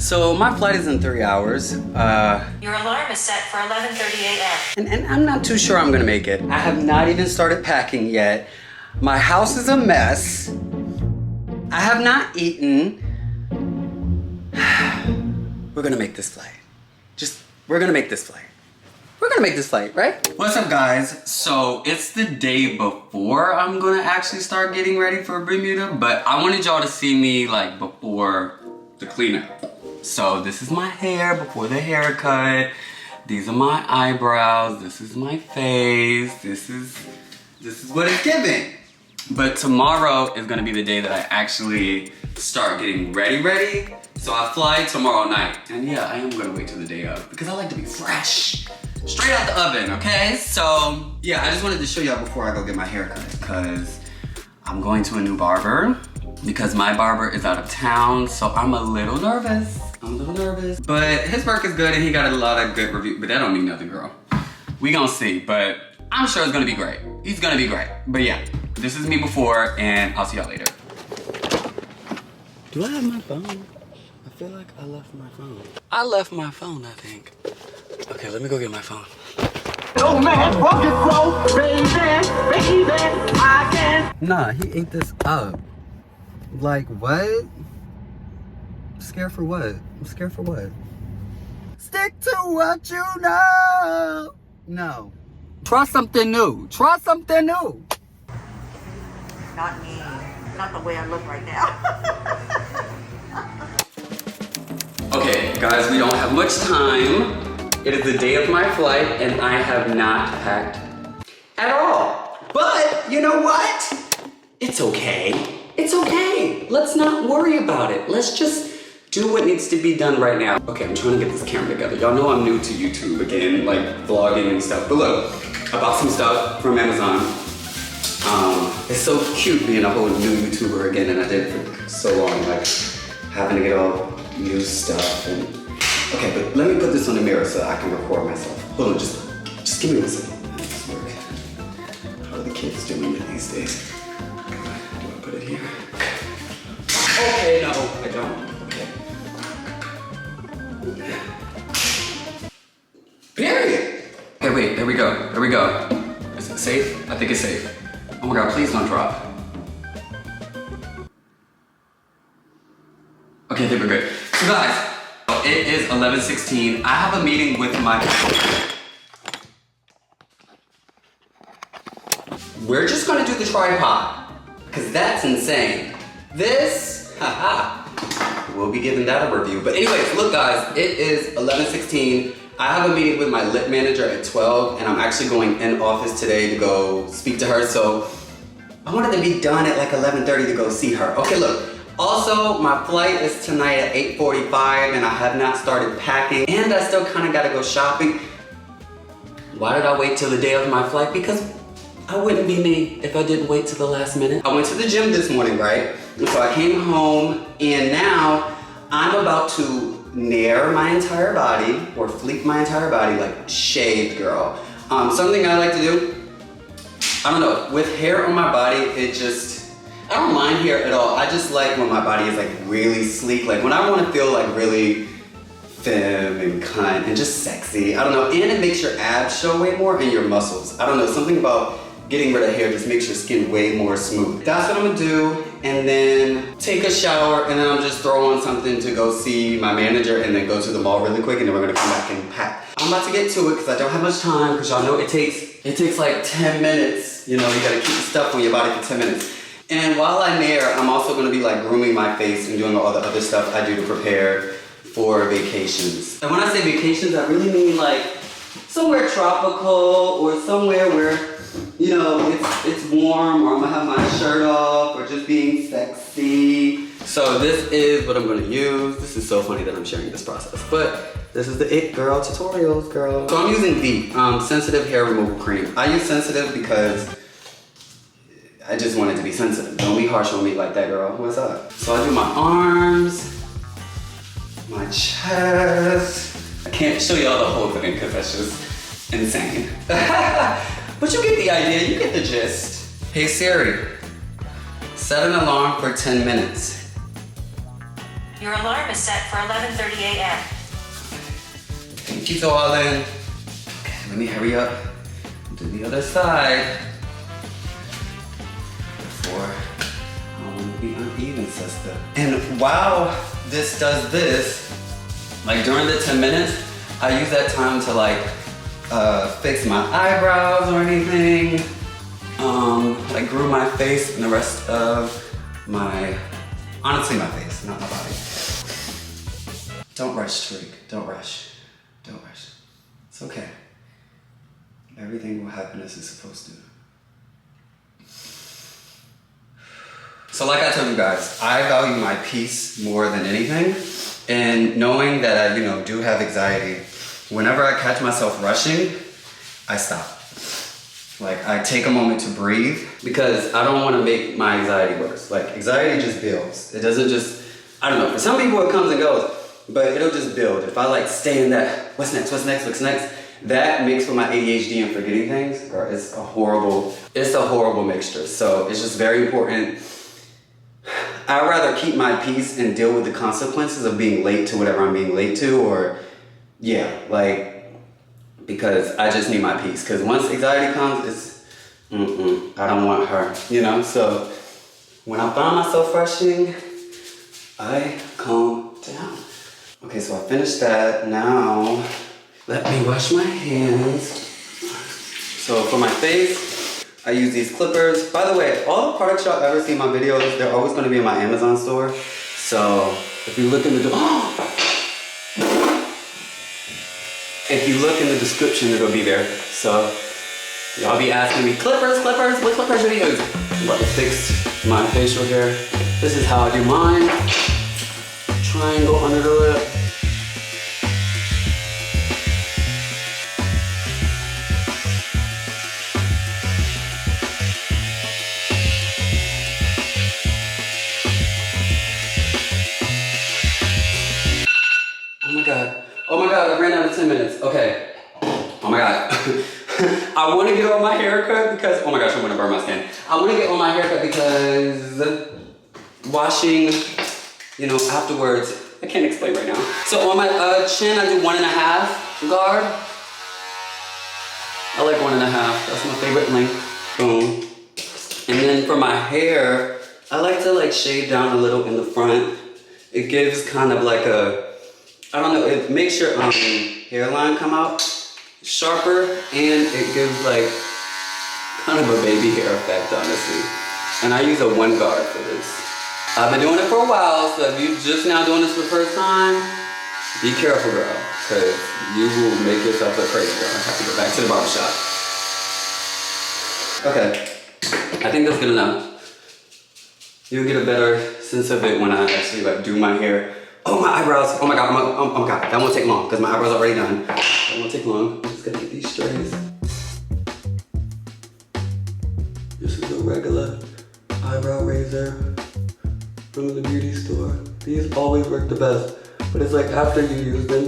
So my flight is in 3 hours. Your alarm is set for 11:30 a.m. And I'm not too sure I'm gonna make it. I have not even started packing yet. My house is a mess. I have not eaten. We're gonna make this flight. We're gonna make this flight. We're gonna make this flight, right? What's up, guys? So it's the day before I'm gonna actually start getting ready for Bermuda, but I wanted y'all to see me like before the cleanup. So this is my hair before the haircut. These are my eyebrows. This is my face. This is what it's giving. But tomorrow is gonna be the day that I actually start getting ready. So I fly tomorrow night. And yeah, I am gonna wait till the day of because I like to be fresh. Straight out the oven, okay? So yeah, I just wanted to show y'all before I go get my hair cut because I'm going to a new barber because my barber is out of town. So I'm a little nervous. But his work is good and he got a lot of good reviews, but that don't mean nothing, girl. We gonna see, but I'm sure it's gonna be great. He's gonna be great. But yeah, this is me before and I'll see y'all later. Do I have my phone? I feel like I left my phone. I left my phone, I think. Okay, let me go get my phone. Oh man, rock and roll, baby, I can. Nah, he ate this up. Like, what? Scared for what? I'm scared for what? Stick to what you know. No. Try something new. Try something new. Not me. Not the way I look right now. Okay, guys, we don't have much time. It is the day of my flight and I have not packed at all. But you know what? It's okay. It's okay. Let's not worry about it. Let's just do what needs to be done right now. Okay, I'm trying to get this camera together. Y'all know I'm new to YouTube again, like vlogging and stuff. But look, I bought some stuff from Amazon. It's so cute being a whole new YouTuber again, and I did it for so long, like having to get all new stuff. And okay, but let me put this on the mirror so I can record myself. Hold on, just give me 1 second. How does this work? How are the kids doing it these days? Do I put it here? Okay, no, I don't. Period. Okay, wait, there we go. Is it safe? I think it's safe. Oh my God, please don't drop. Okay, I think we're good. So guys, it is 11:16. I have a meeting with my... We're just gonna do the tripod, because that's insane. This, we'll be giving that a review. But anyways, look guys, it is 11:16. I have a meeting with my lit manager at 12 and I'm actually going in office today to go speak to her. So I wanted to be done at like 11:30 to go see her. Okay, look. Also, my flight is tonight at 8:45 and I have not started packing and I still kind of got to go shopping. Why did I wait till the day of my flight? Because I wouldn't be me if I didn't wait till the last minute. I went to the gym this morning, right? And so I came home and now I'm about to nair my entire body or fleek my entire body, like shaved, girl. Something I like to do, I don't know, with hair on my body, I don't mind hair at all. I just like when my body is like really sleek, like when I want to feel like really femme and cunt and just sexy. I don't know, and it makes your abs show way more and your muscles. I don't know, something about getting rid of hair just makes your skin way more smooth. That's what I'm gonna do, and then take a shower, and then I'm just throw on something to go see my manager and then go to the mall really quick, and then we're gonna come back and pack. I'm about to get to it because I don't have much time, because y'all know it takes like 10 minutes. You know, you gotta keep the stuff on your body for 10 minutes. And while I'm there, I'm also gonna be like grooming my face and doing all the other stuff I do to prepare for vacations. And when I say vacations, I really mean like somewhere tropical or somewhere where, you know, it's warm, or I'm gonna have my shirt off, or just being sexy. So this is what I'm gonna use. This is so funny that I'm sharing this process, but this is the It Girl tutorials, girl. So I'm using the Sensitive Hair Removal Cream. I use sensitive because I just want it to be sensitive. Don't be harsh on me like that, girl. What's up? So I do my arms, my chest. I can't show y'all the whole thing because that's just insane. But you get the idea, you get the gist. Hey Siri, set an alarm for 10 minutes. Your alarm is set for 11:30 a.m. Thank you, darling. Okay, let me hurry up to the other side before I want to be uneven, sister. And while this does this, like during the 10 minutes, I use that time to like fix my eyebrows or anything, like groom my face and the rest of my, honestly my face, not my body. Don't rush, Tuh-reek, don't rush. Don't rush. It's okay. Everything will happen as it's supposed to. So like I told you guys, I value my peace more than anything. And knowing that I, do have anxiety, whenever I catch myself rushing, I stop. Like I take a moment to breathe because I don't want to make my anxiety worse. Like anxiety just builds. It doesn't just, I don't know, for some people it comes and goes. But it'll just build. If I like stay in that, what's next, that makes for my ADHD and forgetting things, or it's a horrible mixture. So it's just very important. I'd rather keep my peace and deal with the consequences of being late to whatever I'm being late to, or because I just need my peace. Because once anxiety comes, it's, I don't want her, So when I find myself rushing, I calm down. Okay, so I finished that. Now, let me wash my hands. So for my face, I use these clippers. By the way, all the products y'all ever see in my videos, they're always gonna be in my Amazon store. So if you look in the, if you look in the description, it'll be there. So y'all be asking me, clippers, what clippers should I use? I'm about to fix my facial hair. This is how I do mine. Triangle under the lip. Oh my God, I ran out of 10 minutes. Okay. Oh my God. I want to get on my haircut because, oh my gosh, I'm going to burn my skin. I want to get on my haircut because washing, afterwards, I can't explain right now. So on my chin, I do 1.5 guard. I like 1.5, that's my favorite length. Boom. And then for my hair, I like to shave down a little in the front. It gives kind of like a, I don't know, it makes your hairline come out sharper, and it gives kind of a baby hair effect, honestly. And I use a 1 guard for this. I've been doing it for a while, so if you're just now doing this for the first time, be careful, girl, because you will make yourself look crazy, girl. I have to go back to the barbershop. Okay, I think that's good enough. You'll get a better sense of it when I actually do my hair. Oh, my eyebrows. Oh my God, oh my God, that won't take long because my eyebrows are already done. That won't take long. I'm just gonna get these strays. This is a regular eyebrow razor from the beauty store. These always work the best, but it's after you use them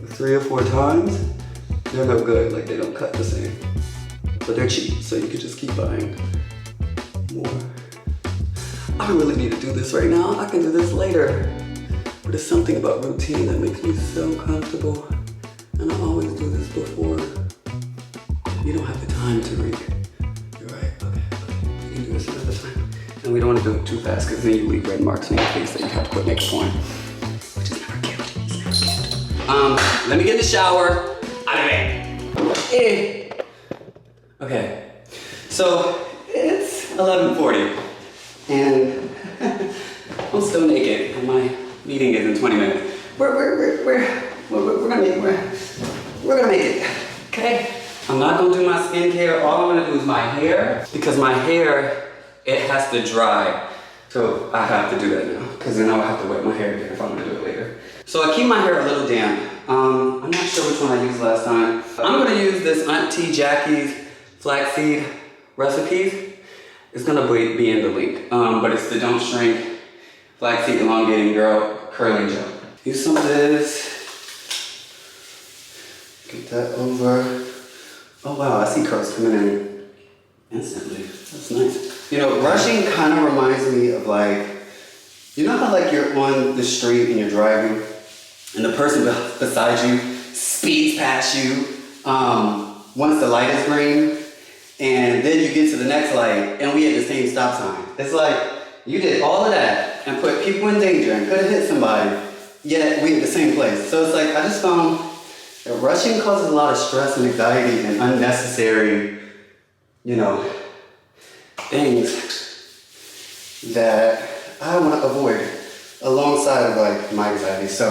3 or 4 times, they're no good. They don't cut the same, but they're cheap, so you can just keep buying more. I don't really need to do this right now. I can do this later. But there's something about routine that makes me so comfortable. And I always do this before. You don't have the time, Tuh-reek. You're right, okay. You can do this another time. And we don't want to do it too fast because then you leave red marks on your face that you have to put makeup on. Which is never cute. It's never cute. Let me get in the shower. I'll be back. Okay. So it's 11:40. And I'm still naked. And my meeting is in 20 minutes. We're gonna make it, okay? I'm not gonna do my skincare. All I'm gonna do is my hair, because my hair, it has to dry. So I have to do that now, because then I'll have to wet my hair again if I'm gonna do it later. So I keep my hair a little damp. I'm not sure which one I used last time. I'm gonna use this Auntie Jackie's flaxseed recipes. It's gonna be in the link, but it's the Don't Shrink Flaxseed Elongating Girl Curling Gel. Use some of this. Get that over. Oh wow, I see curls coming in instantly. That's nice. Rushing kind of reminds me of You know how like you're on the street and you're driving and the person beside you speeds past you once the light is green, and then you get to the next light and we had the same stop sign. It's like you did all of that and put people in danger and could have hit somebody, yet we at the same place. So it's like I just found that rushing causes a lot of stress and anxiety and unnecessary, you know, things that I want to avoid alongside of like my anxiety. So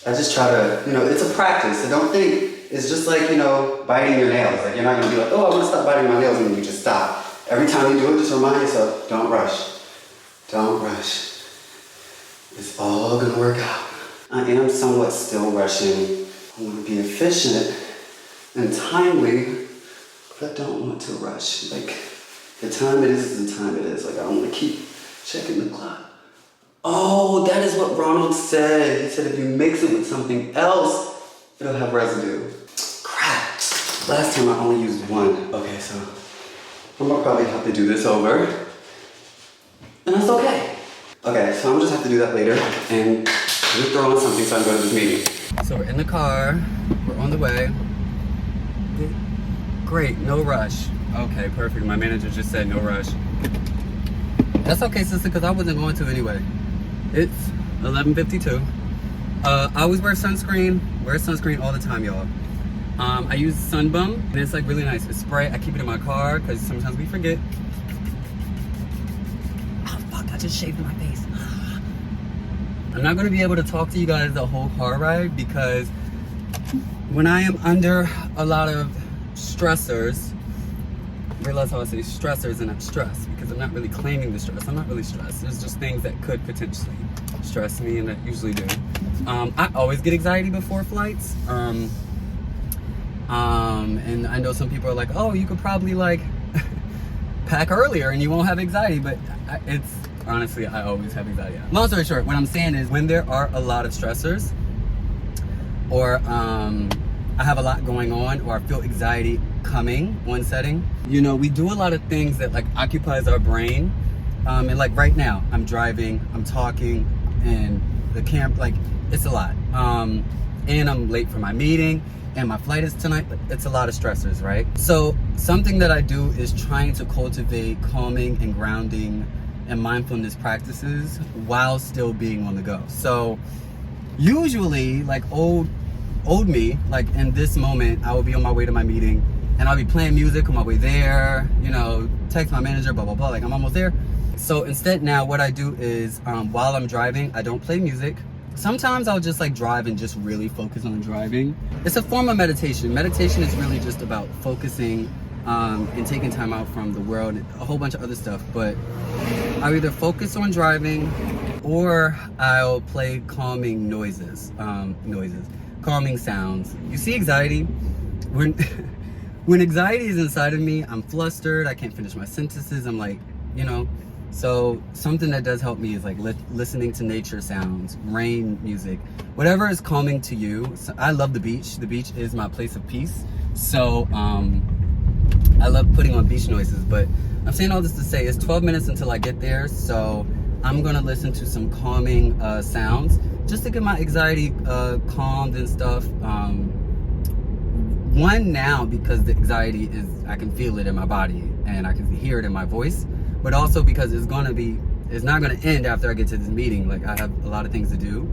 I just try to, you know, it's a practice. So don't think it's just like, you know, biting your nails. Like you're not gonna be like, oh, I'm gonna stop biting my nails, and then you just stop. Every time you do it, just remind yourself, don't rush. Don't rush. It's all gonna work out. I am somewhat still rushing. I want to be efficient and timely, but I don't want to rush. Like the time it is the time it is. Like I don't want to keep checking the clock. Oh, that is what Ronald said. He said if you mix it with something else, it'll have residue. Crap. Last time I only used one. Okay, so I'm gonna probably have to do this over. And that's okay. Okay, so I'm just have to do that later and just throw on something so I can go to this meeting. So we're in the car, we're on the way. Great, no rush. Okay, perfect. My manager just said no rush. That's okay, sister, because I wasn't going to anyway. It's 11:52. I always wear sunscreen all the time, y'all. I use Sunbum, and it's like really nice. It's spray, I keep it in my car, because sometimes we forget. Oh fuck, I just shaved my face. I'm not going to be able to talk to you guys the whole car ride, because when I am under a lot of stressors, realize how I say stressors and not stress, because I'm not really claiming the stress. I'm not really stressed. There's just things that could potentially stress me, and that usually do. I always get anxiety before flights. And I know some people are like, oh, you could probably like pack earlier and you won't have anxiety, but it's honestly, I always have anxiety. Long story short, what I'm saying is when there are a lot of stressors, or I have a lot going on, or I feel anxiety coming one setting, you know, we do a lot of things that like occupies our brain. And like right now, I'm driving, I'm talking, and the camp, like it's a lot. And I'm late for my meeting, and my flight is tonight. It's a lot of stressors, right? So something that I do is trying to cultivate calming and grounding and mindfulness practices while still being on the go. So usually, like old me, like in this moment, I will be on my way to my meeting and I'll be playing music on my way there, you know, text my manager, blah, blah, blah, like I'm almost there. So instead now what I do is while I'm driving, I don't play music. Sometimes I'll just like drive and just really focus on driving. It's a form of meditation. Meditation is really just about focusing and taking time out from the world, and a whole bunch of other stuff. But I'll either focus on driving or I'll play calming noises, calming sounds. You see anxiety? When anxiety is inside of me, I'm flustered, I can't finish my sentences, I'm like, you know. So something that does help me is like listening to nature sounds, rain music, whatever is calming to you. So I love the beach. The beach is my place of peace. So I love putting on beach noises, but I'm saying all this to say it's 12 minutes until I get there. So I'm gonna listen to some calming sounds just to get my anxiety calmed and stuff. One, now because the anxiety is, I can feel it in my body and I can hear it in my voice, but also because it's not gonna end after I get to this meeting. Like I have a lot of things to do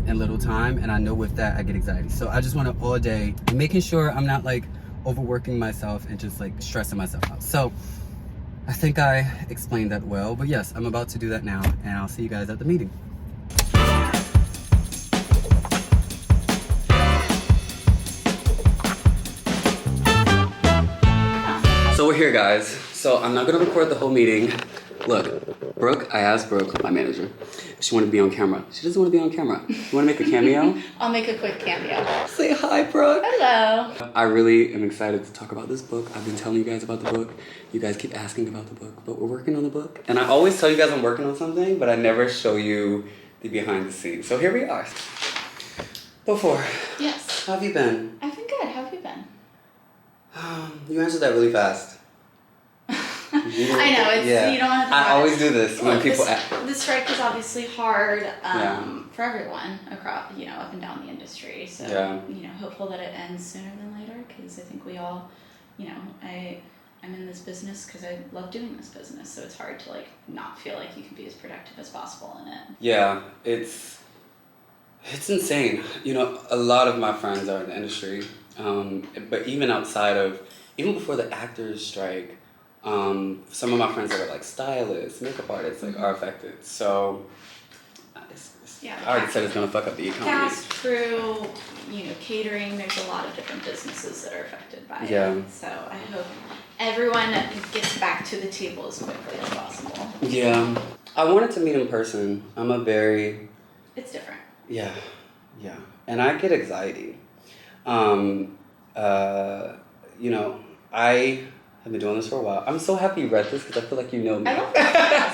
in little time, and I know with that I get anxiety. So I just want to all day making sure I'm not like overworking myself and just like stressing myself out. So I think I explained that well, but yes, I'm about to do that now, and I'll see you guys at the meeting. So we're here, guys. So I'm not gonna record the whole meeting. Look, Brooke, I asked Brooke, my manager, if she wanted to be on camera. She doesn't want to be on camera. You wanna make a cameo? I'll make a quick cameo. Say hi, Brooke. Hello. I really am excited to talk about this book. I've been telling you guys about the book. You guys keep asking about the book, but we're working on the book. And I always tell you guys I'm working on something, but I never show you the behind the scenes. So here we are. Before. Yes. How have you been? I've been good. How have you been? You answered that really fast. I know, it's, you don't have to I always do this when Look, people the strike is obviously hard Yeah. for everyone across, up and down the industry. So, hopeful that it ends sooner than later, because I think we all, I'm in this business because I love doing this business. So it's hard to not feel like you can be as productive as possible in it. Yeah, it's insane. A lot of my friends are in the industry, but even before the actors strike, some of my friends that are stylists, makeup artists, are affected. So I already said it's gonna fuck up the economy. Cast, crew, catering. There's a lot of different businesses that are affected by it. So I hope everyone gets back to the table as quickly as possible. Yeah, I wanted to meet in person. It's different. Yeah, and I get anxiety. I have been doing this for a while. I'm so happy you read this because I feel like you know me. I love that.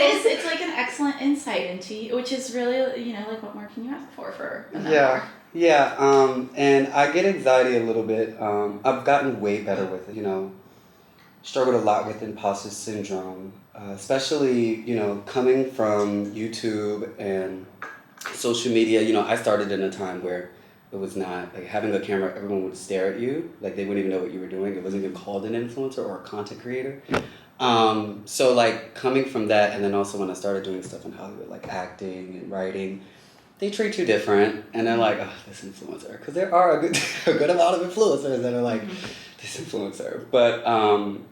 It's like an excellent insight into, which is really, what more can you ask for a memoir? Yeah, and I get anxiety a little bit. I've gotten way better with it, struggled a lot with imposter syndrome, especially, coming from YouTube and social media. I started in a time where it was not, having a camera, everyone would stare at you, they wouldn't even know what you were doing. It wasn't even called an influencer or a content creator. So coming from that, and then also when I started doing stuff in Hollywood, acting and writing, they treat you different, and they're like, oh, this influencer. Because there are a good amount of influencers that are this influencer. But,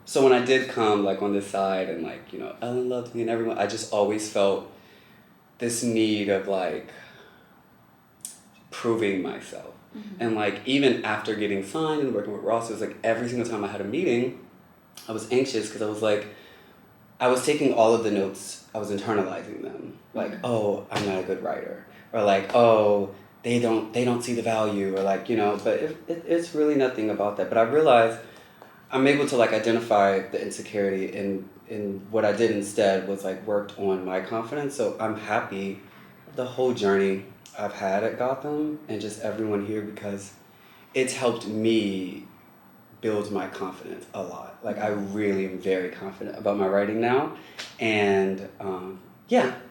so when I did come, on this side, and, Ellen loved me and everyone, I just always felt this need of, proving myself. And, even after getting signed and working with Ross, it was, every single time I had a meeting, I was anxious because I was I was taking all of the notes, I was internalizing them. Oh, I'm not a good writer. Or oh, they don't see the value. Or but it's really nothing about that. But I realized I'm able to identify the insecurity, and what I did instead was worked on my confidence. So I'm happy the whole journey I've had at Gotham and just everyone here, because it's helped me build my confidence a lot. I really am very confident about my writing now. And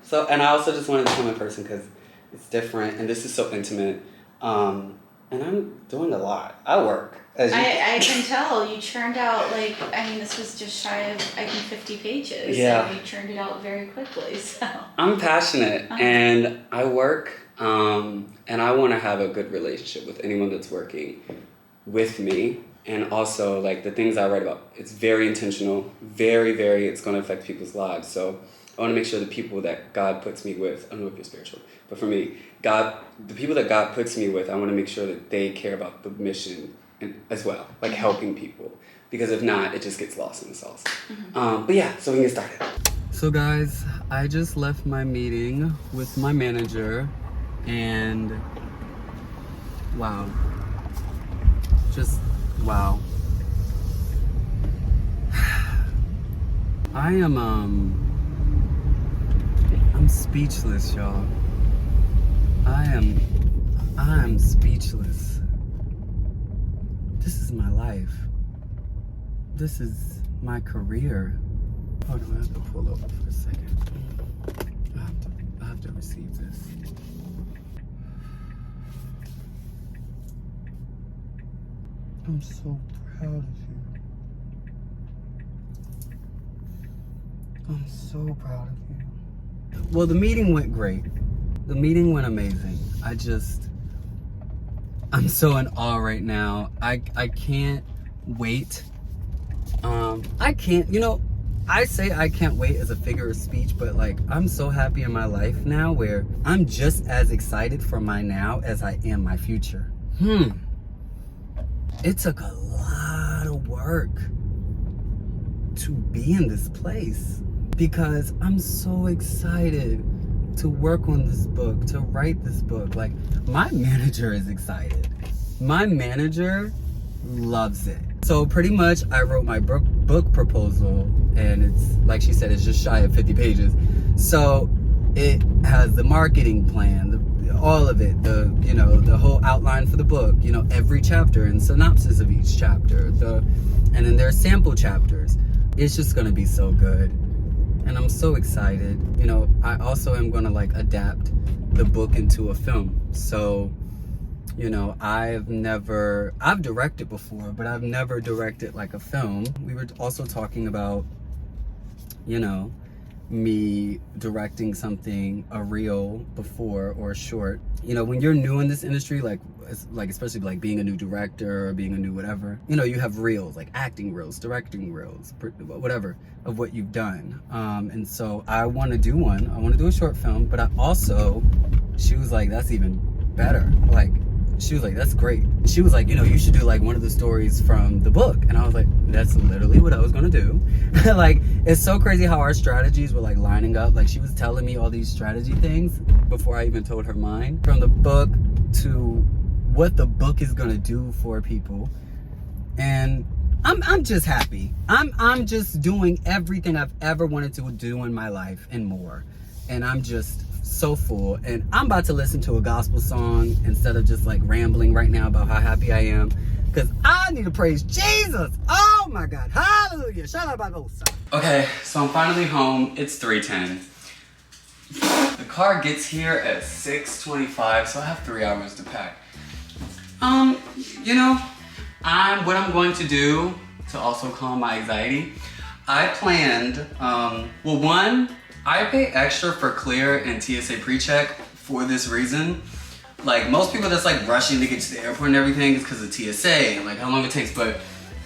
so, and I also just wanted to come in person because it's different and this is so intimate. And I'm doing a lot. I work. I can tell you churned out this was just shy of 50 pages. Yeah. So you churned it out very quickly. So I'm passionate and I work. And I want to have a good relationship with anyone that's working with me. And also, the things I write about, it's very intentional, very, very, it's going to affect people's lives. So I want to make sure the people that God puts me with, I don't know if you're spiritual, but for me, the people that God puts me with, I want to make sure that they care about the mission as well, helping people. Because if not, it just gets lost in the sauce. But yeah, so we can get started. So guys, I just left my meeting with my manager, and wow. Wow. I'm speechless, y'all. I'm speechless. This is my life. This is my career. Hold on, I have to pull over for a second. I have to receive this. I'm so proud of you. I'm so proud of you. Well, the meeting went great. The meeting went amazing. I'm so in awe right now. I can't wait. I say I can't wait as a figure of speech, but I'm so happy in my life now where I'm just as excited for my now as I am my future. It took a lot of work to be in this place because I'm so excited to work on this book, to write this book. My manager is excited. My manager loves it. So pretty much I wrote my book proposal, and it's, like she said, it's just shy of 50 pages. So it has the marketing plan, all of it, the whole outline for the book, every chapter and synopsis of each chapter, and then there are sample chapters. it's just gonna be so good. And I'm so excited. You know, I also am gonna like adapt the book into a film. So, you know, I've directed before, but I've never directed like a film. We were also talking about, you know, me directing something, a reel before or a short. You know, when you're new in this industry, like especially like being a new director or being a new whatever, you know, you have reels, like acting reels, directing reels, whatever, of what you've done. And so I want to do one. I want to do a short film, but I also, she was like, that's even better. Like, she was like, that's great. She was like, you know, you should do like one of the stories from the book. And I was like, that's literally what I was gonna do. Like, it's so crazy how our strategies were like lining up. Like, she was telling me all these strategy things before I even told her mine. From the book to what the book is gonna do for people. And I'm just happy. I'm just doing everything I've ever wanted to do in my life and more. And I'm just so full. And I'm about to listen to a gospel song instead of just like rambling right now about how happy I am, because I need to praise Jesus. Oh my God, hallelujah. Okay, so I'm finally home. It's 3:10. The car gets here at 6:25, so I have 3 hours to pack. You know, what I'm going to do to also calm my anxiety, I planned, well, one, I pay extra for clear and TSA pre-check for this reason. Like, most people that's like rushing to get to the airport and everything is because of TSA and like how long it takes, but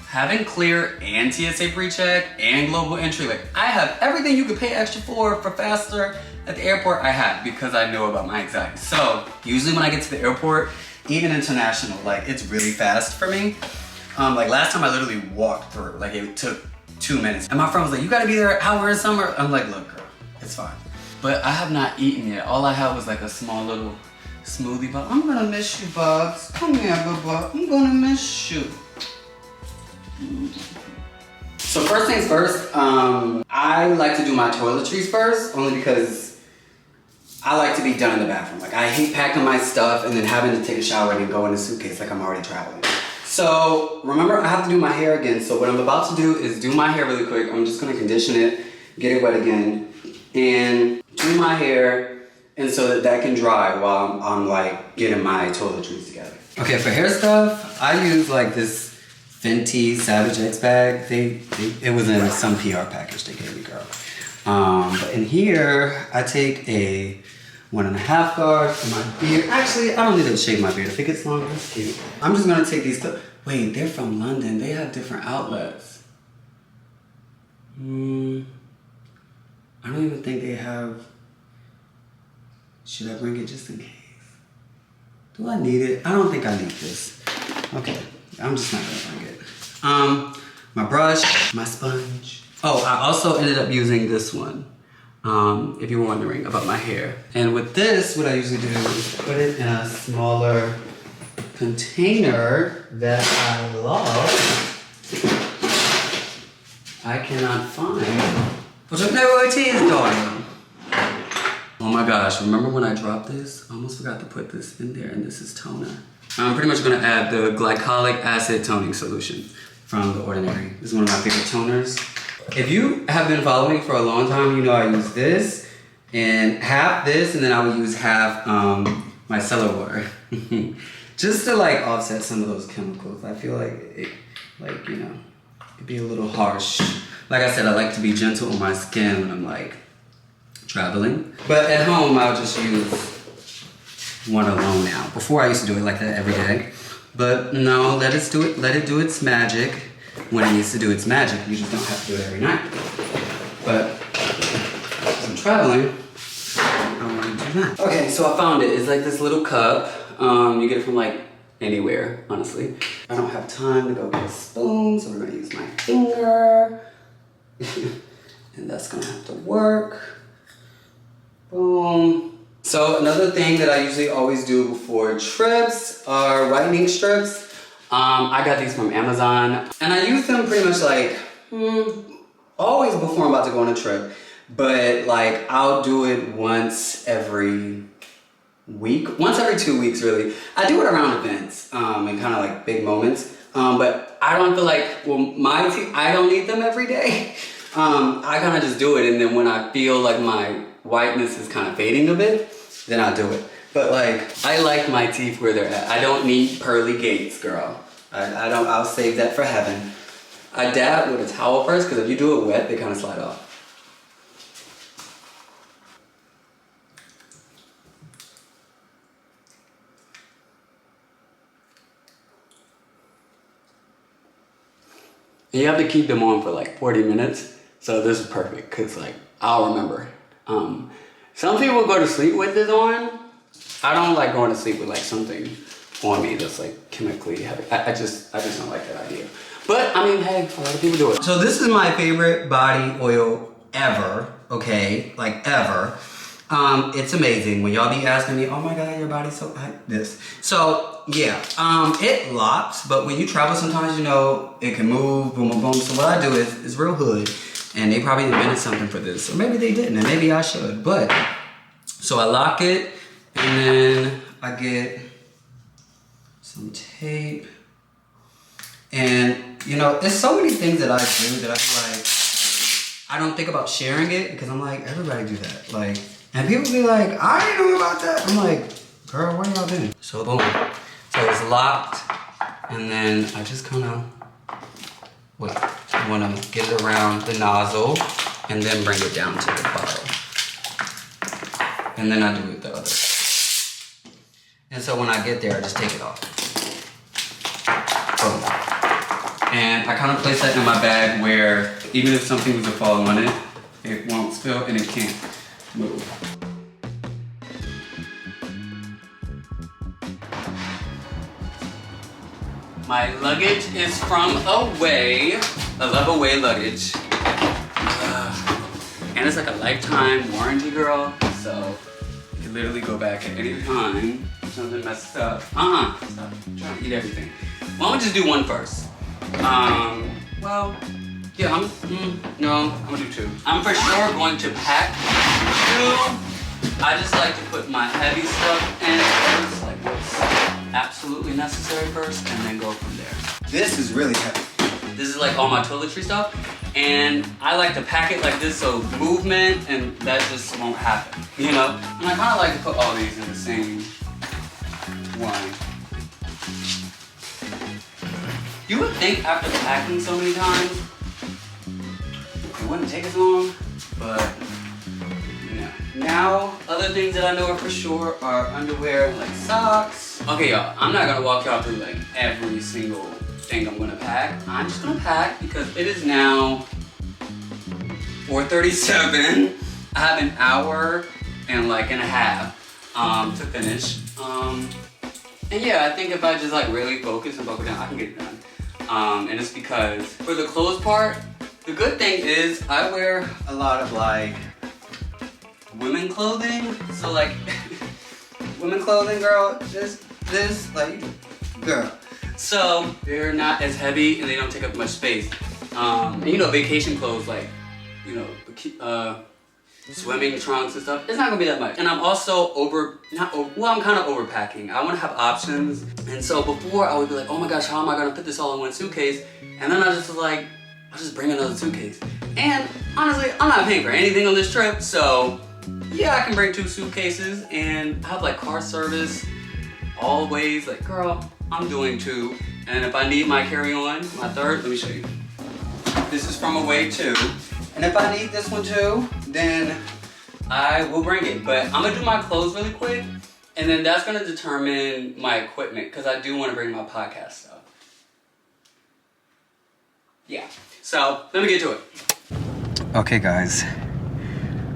having clear and TSA pre-check and global entry, like I have everything you could pay extra for faster at the airport. I have, because I know about my anxiety. So usually when I get to the airport, even international, like it's really fast for me. Like last time I literally walked through, like it took 2 minutes. And my friend was like, you gotta be there an hour in summer. I'm like, look girl, it's fine. But I have not eaten yet. All I had was like a small little smoothie, but I'm gonna miss you, Bugs. Come here, Bubba. I'm gonna miss you. So first things first, I like to do my toiletries first, only because I like to be done in the bathroom. Like I hate packing my stuff and then having to take a shower and then go in a suitcase like I'm already traveling. So remember, I have to do my hair again. So what I'm about to do is do my hair really quick. I'm just gonna condition it, get it wet again, and do my hair, and so that can dry while I'm like getting my toiletries together. Okay, for hair stuff, I use like this Fenty Savage X bag. It was in some PR package they gave me, girl. But in here, I take a 1.5 guard for my beard. Actually, I don't need to shave my beard. If it gets longer, it's cute. I'm just gonna take these. Wait, they're from London. They have different outlets. I don't even think they have. Should I bring it just in case? Do I need it? I don't think I need this. Okay, I'm just not gonna bring it. My brush, my sponge. Oh, I also ended up using this one. If you were wondering about my hair. And with this, what I usually do is put it in a smaller container that I love. I cannot find. What's up, what is, darling? Oh my gosh, remember when I dropped this? I almost forgot to put this in there, and this is toner. I'm pretty much gonna add the glycolic acid toning solution from The Ordinary. This is one of my favorite toners. If you have been following me for a long time, you know I use this, and half this, and then I would use half my cellar water. Just to like offset some of those chemicals. I feel like it, like, you know, it'd be a little harsh. Like I said, I like to be gentle on my skin when I'm like traveling. But at home, I'll just use one alone now. Before I used to do it like that every day. But no, let it do its magic when it needs to do its magic. You just don't have to do it every night. But as I'm traveling, I want to do that. Okay, so I found it. It's like this little cup. You get it from like anywhere, honestly. I don't have time to go get a spoon, so we're gonna use my finger. And that's gonna have to work. Boom. So another thing that I usually always do before trips are whitening strips. I got these from Amazon, and I use them pretty much like always before I'm about to go on a trip. But like I'll do it once every week, once every 2 weeks really. I do it around events and kind of like big moments. But I don't feel like, well, my teeth, I don't need them every day. I kind of just do it, and then when I feel like my whiteness is kind of fading a bit, then I'll do it. But like, I like my teeth where they're at. I don't need pearly gates, girl. I'll save that for heaven. I dab with a towel first, because if you do it wet, they kind of slide off. And you have to keep them on for like 40 minutes. So this is perfect, because like, I'll remember. Some people go to sleep with this on. I don't like going to sleep with like something on me that's like chemically heavy. I just don't like that idea. But I mean, hey, a lot of people do it. So this is my favorite body oil ever, okay? Like ever. It's amazing when y'all be asking me, oh my God, your body's so like this. So yeah, it locks, but when you travel sometimes, you know, it can move, boom, boom, boom. So what I do is real hood, and they probably invented something for this. Or maybe they didn't, and maybe I should. But, so I lock it, and then I get some tape. And, you know, there's so many things that I do that I feel like I don't think about sharing it, because I'm like, everybody do that. Like, and people be like, I didn't know about that. I'm like, girl, where y'all been? So boom. So it's locked, and then I just kind of, wait, I want to get it around the nozzle, and then bring it down to the bottle. And then I do it the other. And so when I get there, I just take it off. Boom. And I kind of place that in my bag where even if something was to fall on it, it won't spill and it can't move. My luggage is from Away. I love Away luggage. And it's like a lifetime warranty, girl. So you can literally go back at any time if something messed up. Stop. I'm trying to eat everything. Why don't we just do one first? Well, yeah, no, I'm gonna do two. I'm for sure going to pack two. I just like to put my heavy stuff in first, like what's absolutely necessary first, and then go from there. This is really heavy. This is like all my toiletry stuff, and I like to pack it like this so movement and that just won't happen, you know? And I kind of like to put all these in the same one. You would think after packing so many times, it wouldn't take as long, but no. Now, other things that I know are for sure are underwear, like socks. Okay, y'all, I'm not gonna walk y'all through like every single thing I'm gonna pack. I'm just gonna pack because it is now 4:37. I have an hour and like and a half to finish. And yeah, I think if I just like really focus and buckle down, I can get it done. And it's because for the clothes part, the good thing is I wear a lot of like women clothing. So like women clothing, girl, just this like girl. So they're not as heavy and they don't take up much space. And you know, vacation clothes like, you know, swimming trunks and stuff, it's not gonna be that much. And I'm also I'm kind of overpacking. I want to have options. And so before I would be like, oh my gosh, how am I gonna fit this all in one suitcase? And then I just was like, I'll just bring another suitcase. And honestly, I'm not paying for anything on this trip, so yeah, I can bring 2 suitcases and have like car service always. Like, girl, I'm doing 2. And if I need my carry-on, my third, let me show you. This is from Away too. And if I need this one too, then I will bring it. But I'm gonna do my clothes really quick, and then that's gonna determine my equipment, because I do want to bring my podcast stuff. Yeah, so let me get to it. Okay guys,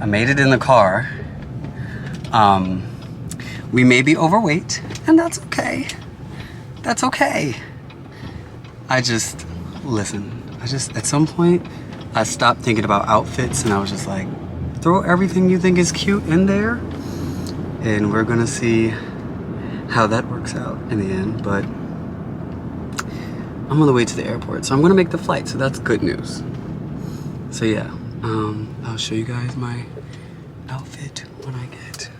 I made it in the car. We may be overweight, and that's okay. That's okay. At some point, I stopped thinking about outfits and I was just like, throw everything you think is cute in there and we're gonna see how that works out in the end. But I'm on the way to the airport, so I'm gonna make the flight, so that's good news. So yeah, I'll show you guys my outfit when I get